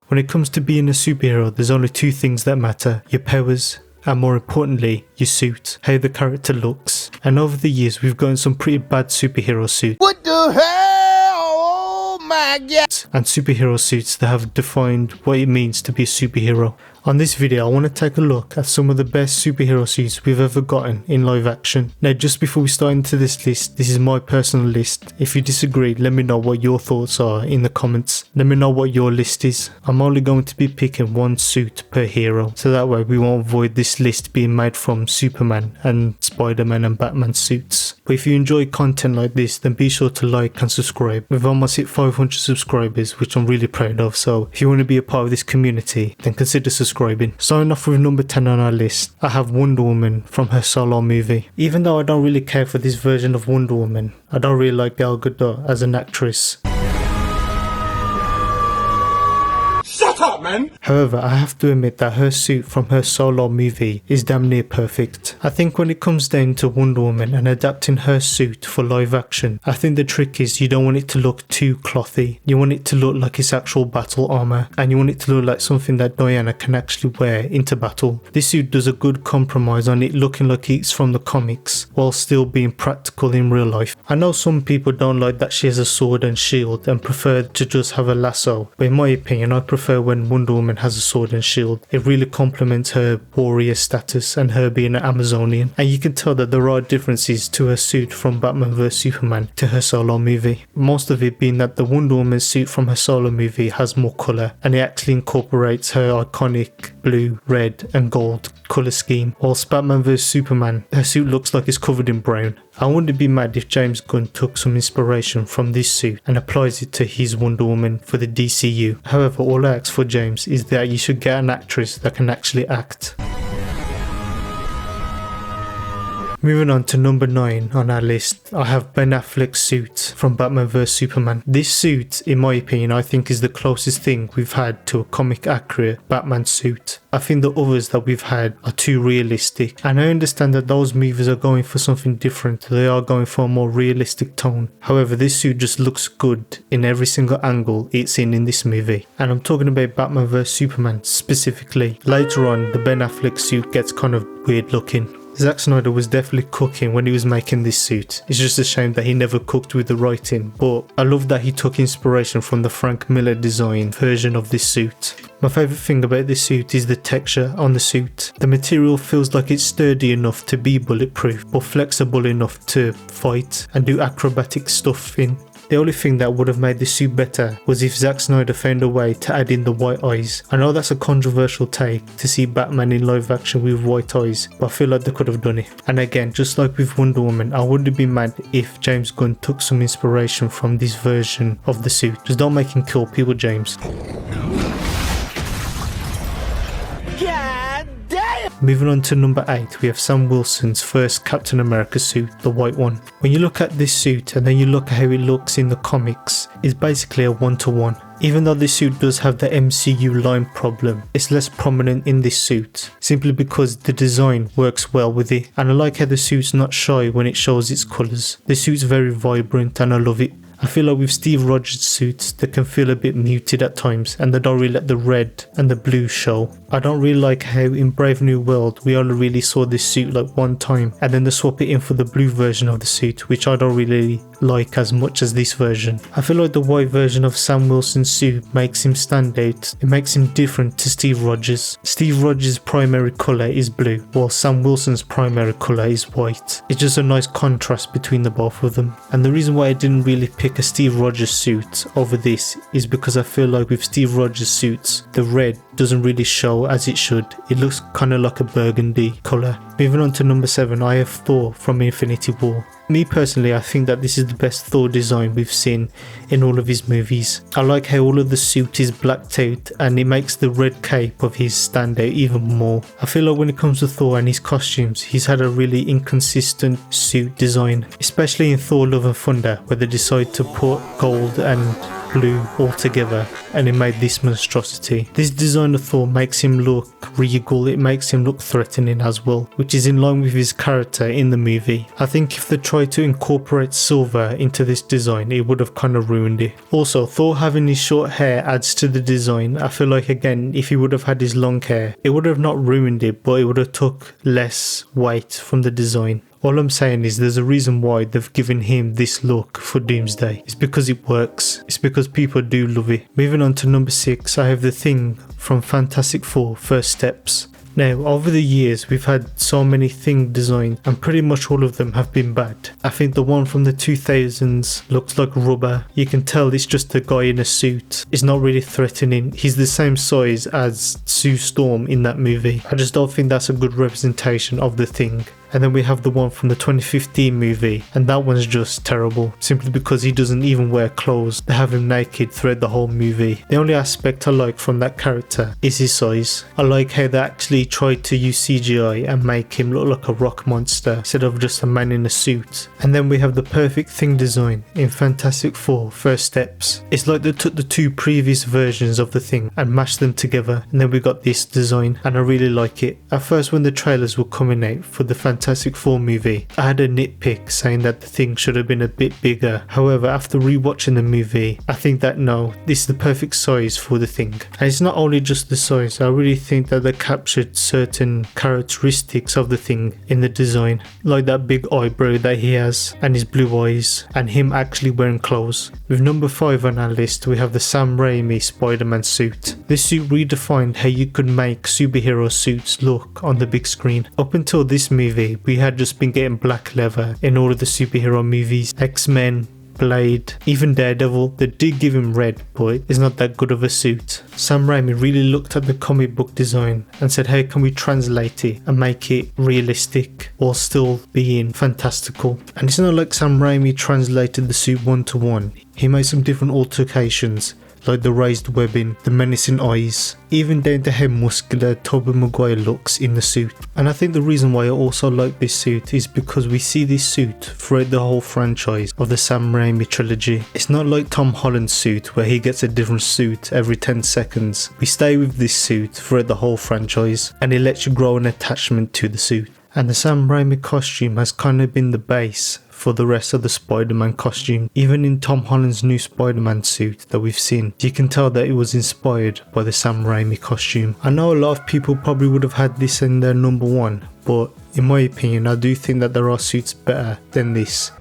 When it comes to being a superhero, there's only two things that matter: your powers, and more importantly, your suit, how the character looks. And over the years, we've gotten some pretty bad superhero suits. What the hell? Oh my god! And superhero suits that have defined what it means to be a superhero. On this video, I want to take a look at some of the best superhero suits we've ever gotten in live action. Now, just before we start into this list, this is my personal list. If you disagree, let me know what your thoughts are in the comments. Let me know what your list is. I'm only going to be picking one suit per hero, so that way we won't avoid this list being made from Superman and Spiderman and Batman suits. But if you enjoy content like this, then be sure to like and subscribe. We've almost hit 500 subscribers, which I'm really proud of, so if you want to be a part of this community, then consider subscribing. Starting off with number 10 on our list, I have Wonder Woman from her solo movie. Even though I don't really care for this version of Wonder Woman, I don't really like Gal Gadot as an actress. Shut up, man! However, I have to admit that her suit from her solo movie is damn near perfect. I think when it comes down to Wonder Woman and adapting her suit for live action, I think the trick is you don't want it to look too clothy. You want it to look like it's actual battle armor, and you want it to look like something that Diana can actually wear into battle. This suit does a good compromise on it looking like it's from the comics, while still being practical in real life. I know some people don't like that she has a sword and shield and prefer to just have a lasso, but in my opinion, I prefer when Wonder Woman has a sword and shield. It really complements her warrior status and her being an Amazonian, and you can tell that there are differences to her suit from Batman vs Superman to her solo movie. Most of it being that the Wonder Woman suit from her solo movie has more colour, and it actually incorporates her iconic blue, red and gold colour scheme, whilst Batman vs Superman, her suit looks like it's covered in brown. I wouldn't be mad if James Gunn took some inspiration from this suit and applies it to his Wonder Woman for the DCU. However, all I ask for James is that you should get an actress that can actually act. Moving on to number 9 on our list, I have Ben Affleck's suit from Batman vs Superman. This suit, in my opinion, I think is the closest thing we've had to a comic accurate Batman suit. I think the others that we've had are too realistic, and I understand that those movies are going for something different. They are going for a more realistic tone. However, this suit just looks good in every single angle it's in this movie. And I'm talking about Batman vs Superman specifically. Later on, the Ben Affleck suit gets kind of weird looking. Zack Snyder was definitely cooking when he was making this suit. It's just a shame that he never cooked with the writing, but I love that he took inspiration from the Frank Miller design version of this suit. My favourite thing about this suit is the texture on the suit. The material feels like it's sturdy enough to be bulletproof, but flexible enough to fight and do acrobatic stuff in. The only thing that would have made this suit better was if Zack Snyder found a way to add in the white eyes. I know that's a controversial take to see Batman in live action with white eyes, but I feel like they could have done it. And again, just like with Wonder Woman, I wouldn't be mad if James Gunn took some inspiration from this version of the suit. Just don't make him kill people, James. Moving on to number 8, we have Sam Wilson's first Captain America suit, the white one. When you look at this suit and then you look at how it looks in the comics, it's basically a one-to-one. Even though this suit does have the MCU line problem, it's less prominent in this suit, simply because the design works well with it. And I like how the suit's not shy when it shows its colours. The suit's very vibrant and I love it. I feel like with Steve Rogers' suits, they can feel a bit muted at times and they don't really let the red and the blue show. I don't really like how in Brave New World we only really saw this suit like one time and then they swap it in for the blue version of the suit, which I don't really like as much as this version. I feel like the white version of Sam Wilson's suit makes him stand out. It makes him different to Steve Rogers. Steve Rogers' primary colour is blue, while Sam Wilson's primary colour is white. It's just a nice contrast between the both of them. And the reason why I didn't really pick a Steve Rogers suit over this is because I feel like with Steve Rogers suits, the red doesn't really show as it should. It looks kind of like a burgundy colour. Moving on to number 7, I have Thor from Infinity War. Me personally, I think that this is the best Thor design we've seen in all of his movies. I like how all of the suit is blacked out and it makes the red cape of his stand out even more. I feel like when it comes to Thor and his costumes, he's had a really inconsistent suit design, especially in Thor Love and Thunder, where they decide to put gold and blue all together, and it made this monstrosity. This design of Thor makes him look regal, it makes him look threatening as well, which is in line with his character in the movie. I think if they tried to incorporate silver into this design, it would have kind of ruined it. Also, Thor having his short hair adds to the design. I feel like, again, if he would have had his long hair, it would have not ruined it, but it would have took less weight from the design. All I'm saying is there's a reason why they've given him this look for Doomsday. It's because it works. It's because people do love it. Moving on to number 6, I have the Thing from Fantastic Four First Steps. Now, over the years, we've had so many Thing designs, and pretty much all of them have been bad. I think the one from the 2000s looks like rubber. You can tell it's just a guy in a suit. It's not really threatening. He's the same size as Sue Storm in that movie. I just don't think that's a good representation of the Thing. And then we have the one from the 2015 movie, and that one's just terrible, simply because he doesn't even wear clothes. They have him naked throughout the whole movie. The only aspect I like from that character is his size. I like how they actually tried to use CGI and make him look like a rock monster instead of just a man in a suit. And then we have the perfect Thing design in Fantastic Four First Steps. It's like they took the two previous versions of the Thing and mashed them together, and then we got this design, and I really like it. At first, when the trailers were coming out for the Fantastic Four movie, I had a nitpick saying that the Thing should have been a bit bigger. However, after rewatching the movie, I think that no, this is the perfect size for the Thing. And it's not only just the size, I really think that they captured certain characteristics of the Thing in the design, like that big eyebrow that he has, and his blue eyes, and him actually wearing clothes. With number 5 on our list, we have the Sam Raimi Spider-Man suit. This suit redefined how you could make superhero suits look on the big screen. Up until this movie, we had just been getting black leather in all of the superhero movies. X-Men, Blade, even Daredevil. They did give him red, but it's not that good of a suit. Sam Raimi really looked at the comic book design and said, how can we translate it and make it realistic while still being fantastical? And it's not like Sam Raimi translated the suit one to one. He made some different alterations, like the raised webbing, the menacing eyes, even down to how muscular Tobey Maguire looks in the suit. And I think the reason why I also like this suit is because we see this suit throughout the whole franchise of the Sam Raimi trilogy. It's not like Tom Holland's suit where he gets a different suit every 10 seconds. We stay with this suit throughout the whole franchise, and it lets you grow an attachment to the suit. And the Sam Raimi costume has kind of been the base for the rest of the Spider-Man costume. Even in Tom Holland's new Spider-Man suit that we've seen, you can tell that it was inspired by the Sam Raimi costume. I know a lot of people probably would have had this in their number 1, but in my opinion, I do think that there are suits better than this.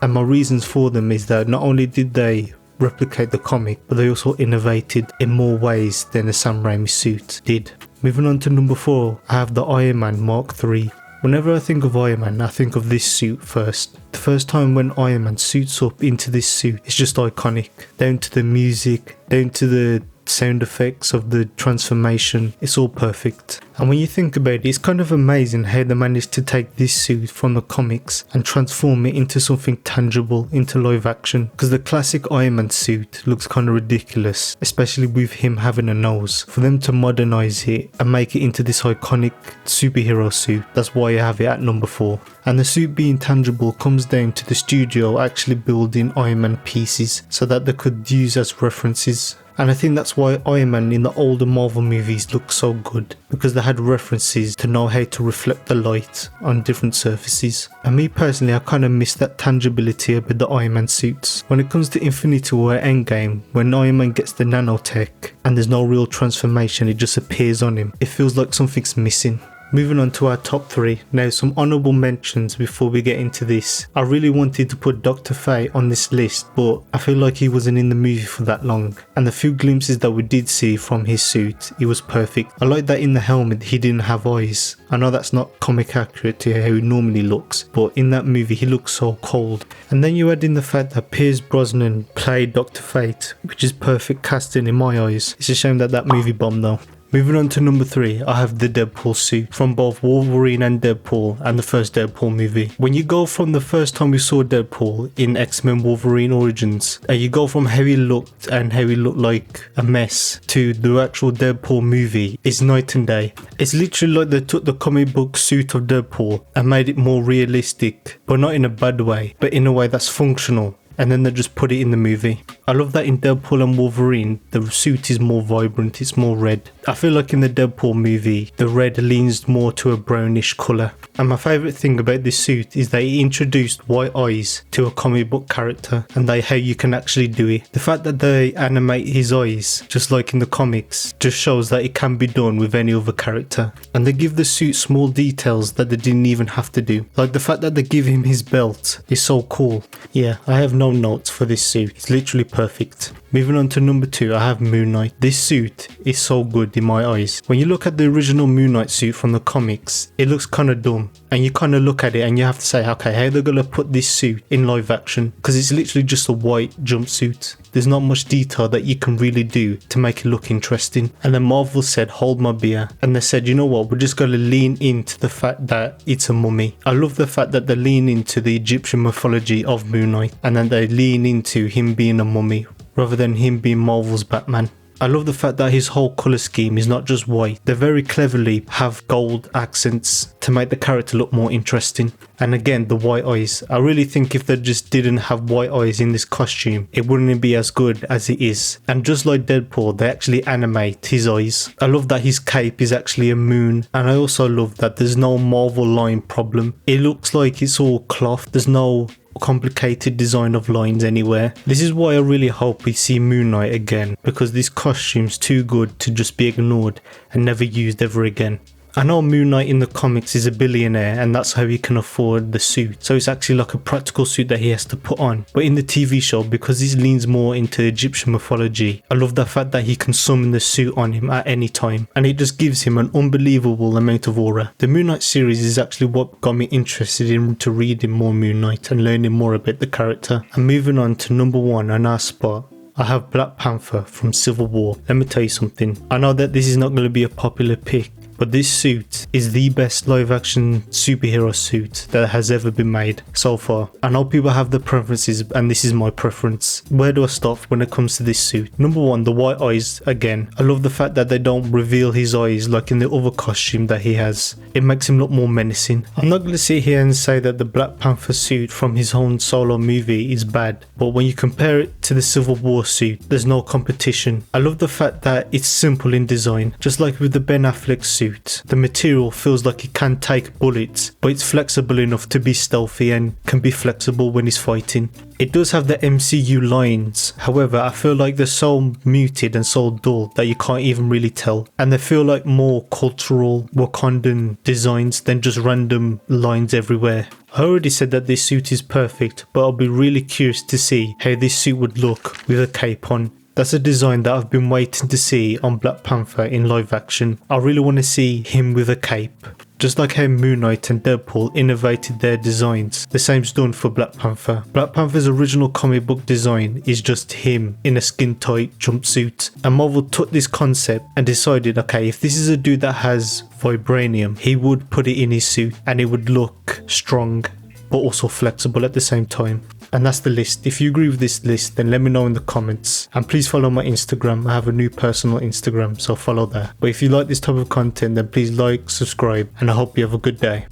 And my reasons for them is that not only did they replicate the comic, but they also innovated in more ways than the Sam Raimi suit did. Moving on to number 4, I have the Iron Man Mark III. Whenever I think of Iron Man, I think of this suit first. The first time when Iron Man suits up into this suit, it's just iconic. Down to the music, down to the sound effects of the transformation, it's all perfect. And when you think about it, it's kind of amazing how they managed to take this suit from the comics and transform it into something tangible, into live action. Because the classic Iron Man suit looks kind of ridiculous, especially with him having a nose. For them to modernize it and make it into this iconic superhero suit, that's why I have it at number 4. And the suit being tangible comes down to the studio actually building Iron Man pieces so that they could use as references. And I think that's why Iron Man in the older Marvel movies looks so good, because they had references to know how to reflect the light on different surfaces. And me personally, I kind of miss that tangibility with the Iron Man suits. When it comes to Infinity War Endgame, when Iron Man gets the nanotech and there's no real transformation, it just appears on him, it feels like something's missing. Moving on to our top 3. Now, some honourable mentions before we get into this. I really wanted to put Dr. Fate on this list, but I feel like he wasn't in the movie for that long. And the few glimpses that we did see from his suit, it was perfect. I like that in the helmet he didn't have eyes. I know that's not comic accurate to how he normally looks, but in that movie he looks so cold. And then you add in the fact that Pierce Brosnan played Dr. Fate, which is perfect casting in my eyes. It's a shame that that movie bombed though. Moving on to number 3, I have the Deadpool suit from both Wolverine and Deadpool and the first Deadpool movie. When you go from the first time we saw Deadpool in X-Men Wolverine Origins, and you go from how he looked and how he looked like a mess to the actual Deadpool movie, it's night and day. It's literally like they took the comic book suit of Deadpool and made it more realistic, but not in a bad way, but in a way that's functional. And then they just put it in the movie. I love that in Deadpool and Wolverine, the suit is more vibrant, it's more red. I feel like in the Deadpool movie, the red leans more to a brownish colour. And my favourite thing about this suit is that it introduced white eyes to a comic book character and how you can actually do it. The fact that they animate his eyes, just like in the comics, just shows that it can be done with any other character. And they give the suit small details that they didn't even have to do. Like the fact that they give him his belt is so cool. Yeah, I have no notes for this suit, it's literally perfect. Moving on to number 2, I have Moon Knight. This suit is so good in my eyes. When you look at the original Moon Knight suit from the comics, it looks kind of dumb. And you kind of look at it and you have to say, okay, how are they going to put this suit in live action? Because it's literally just a white jumpsuit. There's not much detail that you can really do to make it look interesting. And then Marvel said, hold my beer. And they said, you know what, we're just going to lean into the fact that it's a mummy. I love the fact that they lean into the Egyptian mythology of Moon Knight. And then they lean into him being a mummy, rather than him being Marvel's Batman. I love the fact that his whole colour scheme is not just white. They very cleverly have gold accents to make the character look more interesting. And again, the white eyes. I really think if they just didn't have white eyes in this costume, it wouldn't be as good as it is. And just like Deadpool, they actually animate his eyes. I love that his cape is actually a moon. And I also love that there's no Marvel line problem. It looks like it's all cloth. There's no complicated design of lines anywhere. This is why I really hope we see Moon Knight again, because this costume's too good to just be ignored and never used ever again. I know Moon Knight in the comics is a billionaire and that's how he can afford the suit, so it's actually like a practical suit that he has to put on. But in the TV show, because he leans more into Egyptian mythology, I love the fact that he can summon the suit on him at any time, and it just gives him an unbelievable amount of aura. The Moon Knight series is actually what got me interested into reading more Moon Knight and learning more about the character. And moving on to number 1 on our spot, I have Black Panther from Civil War. Let me tell you something, I know that this is not going to be a popular pick, but this suit is the best live action superhero suit that has ever been made so far. I know people have their preferences and this is my preference. Where do I start when it comes to this suit? Number 1, the white eyes again. I love the fact that they don't reveal his eyes like in the other costume that he has. It makes him look more menacing. I'm not going to sit here and say that the Black Panther suit from his own solo movie is bad, but when you compare it to the Civil War suit, there's no competition. I love the fact that it's simple in design, just like with the Ben Affleck suit. The material feels like it can take bullets, but it's flexible enough to be stealthy and can be flexible when he's fighting. It does have the MCU lines, however I feel like they're so muted and so dull that you can't even really tell, and they feel like more cultural Wakandan designs than just random lines everywhere. I already said that this suit is perfect, but I'll be really curious to see how this suit would look with a cape on. That's a design that I've been waiting to see on Black Panther in live action. I really want to see him with a cape. Just like how Moon Knight and Deadpool innovated their designs, the same's done for Black Panther. Black Panther's original comic book design is just him in a skin-tight jumpsuit. And Marvel took this concept and decided, okay, if this is a dude that has vibranium, he would put it in his suit and it would look strong but also flexible at the same time. And that's the list. If you agree with this list, then let me know in the comments. And please follow my Instagram. I have a new personal Instagram, so follow there. But if you like this type of content, then please like, subscribe, and I hope you have a good day.